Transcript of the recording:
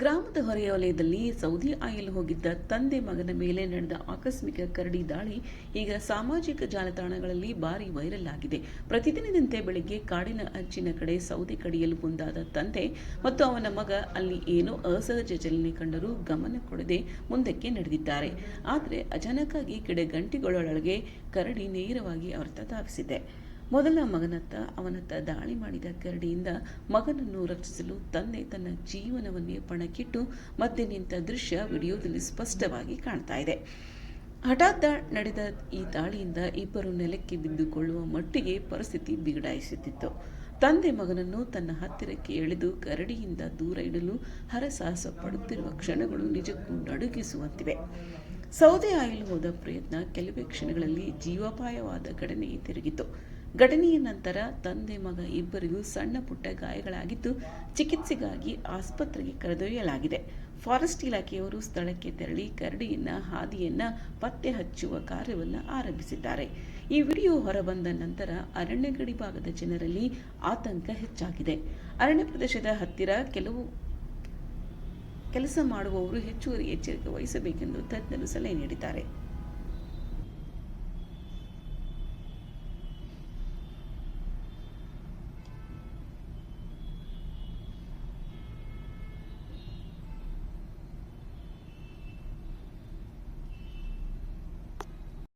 ಗ್ರಾಮದ ಹೊರೆವಲಯದಲ್ಲಿ Saudi oil ಹೋಗಿದ್ದ ತಂದೆ ಮಗನ ಮೇಲೆ ನಡೆದ ಆಕಸ್ಮಿಕ ಕರಡಿ ದಾಳಿ ಈಗ ಸಾಮಾಜಿಕ ಜಾಲತಾಣಗಳಲ್ಲಿ ಭಾರಿ ವೈರಲ್ ಆಗಿದೆ. ಪ್ರತಿದಿನದಂತೆ ಬೆಳಿಗ್ಗೆ ಕಾಡಿನ ಅಂಚಿನ ಕಡೆ ಸೌದೆ ಕಡಿಯಲು ಮುಂದಾದ ತಂದೆ ಮತ್ತು ಅವನ ಮಗ ಅಲ್ಲಿ ಏನೋ ಅಸಹಜ ಚಲನೆ ಕಂಡರೂ ಗಮನ ಕೊಡದೆ ಮುಂದಕ್ಕೆ ನಡೆದಿದ್ದಾರೆ. ಆದರೆ ಅಚಾನಕ್ಕಾಗಿ ಗಿಡಗಂಟಿಗಳೊಳಗೆ ಕರಡಿ ನೇರವಾಗಿ ಅವರತ್ತ ಧಾವಿಸಿದೆ. ಮೊದಲ ಮಗನತ್ತ ಅವನತ್ತ ದಾಳಿ ಮಾಡಿದ ಕರಡಿಯಿಂದ ಮಗನನ್ನು ರಕ್ಷಿಸಲು ತಂದೆ ತನ್ನ ಜೀವನವನ್ನೇ ಪಣಕ್ಕಿಟ್ಟು ಮಧ್ಯೆ ನಿಂತ ದೃಶ್ಯ ವಿಡಿಯೋದಲ್ಲಿ ಸ್ಪಷ್ಟವಾಗಿ ಕಾಣ್ತಾ ಇದೆ. ಹಠಾತ್ ನಡೆದ ಈ ದಾಳಿಯಿಂದ ಇಬ್ಬರು ನೆಲಕ್ಕೆ ಬಿದ್ದುಕೊಳ್ಳುವ ಮಟ್ಟಿಗೆ ಪರಿಸ್ಥಿತಿ ಬಿಗಡಾಯಿಸುತ್ತಿತ್ತು. ತಂದೆ ಮಗನನ್ನು ತನ್ನ ಹತ್ತಿರಕ್ಕೆ ಎಳೆದು ಕರಡಿಯಿಂದ ದೂರ ಇಡಲು ಹರಸಾಹಸ ಪಡುತ್ತಿರುವ ಕ್ಷಣಗಳು ನಿಜಕ್ಕೂ ನಡುಗಿಸುವಂತಿವೆ. ಸೌದೆ ಆಯಿಲ್ ಹೋದ ಪ್ರಯತ್ನ ಕೆಲವೇ ಕ್ಷಣಗಳಲ್ಲಿ ಜೀವಾಪಾಯವಾದ ಘಟನೆ ತಿರುಗಿತು. ಘಟನೆಯ ನಂತರ ತಂದೆ ಮಗ ಇಬ್ಬರಿಗೂ ಸಣ್ಣ ಪುಟ್ಟ ಗಾಯಗಳಾಗಿದ್ದು ಚಿಕಿತ್ಸೆಗಾಗಿ ಆಸ್ಪತ್ರೆಗೆ ಕರೆದೊಯ್ಯಲಾಗಿದೆ. ಫಾರೆಸ್ಟ್ ಇಲಾಖೆಯವರು ಸ್ಥಳಕ್ಕೆ ತೆರಳಿ ಕರಡಿಯನ್ನ ಹಾದಿಯನ್ನ ಪತ್ತೆ ಹಚ್ಚುವ ಕಾರ್ಯವನ್ನು ಆರಂಭಿಸಿದ್ದಾರೆ. ಈ ವಿಡಿಯೋ ಹೊರಬಂದ ನಂತರ ಅರಣ್ಯ ಗಡಿ ಭಾಗದ ಜನರಲ್ಲಿ ಆತಂಕ ಹೆಚ್ಚಾಗಿದೆ. ಅರಣ್ಯ ಪ್ರದೇಶದ ಹತ್ತಿರ ಕೆಲಸ ಮಾಡುವವರು ಹೆಚ್ಚುವರಿ ಎಚ್ಚರಿಕೆ ವಹಿಸಬೇಕೆಂದು ತಜ್ಞರು ಸಲಹೆ ನೀಡಿದ್ದಾರೆ.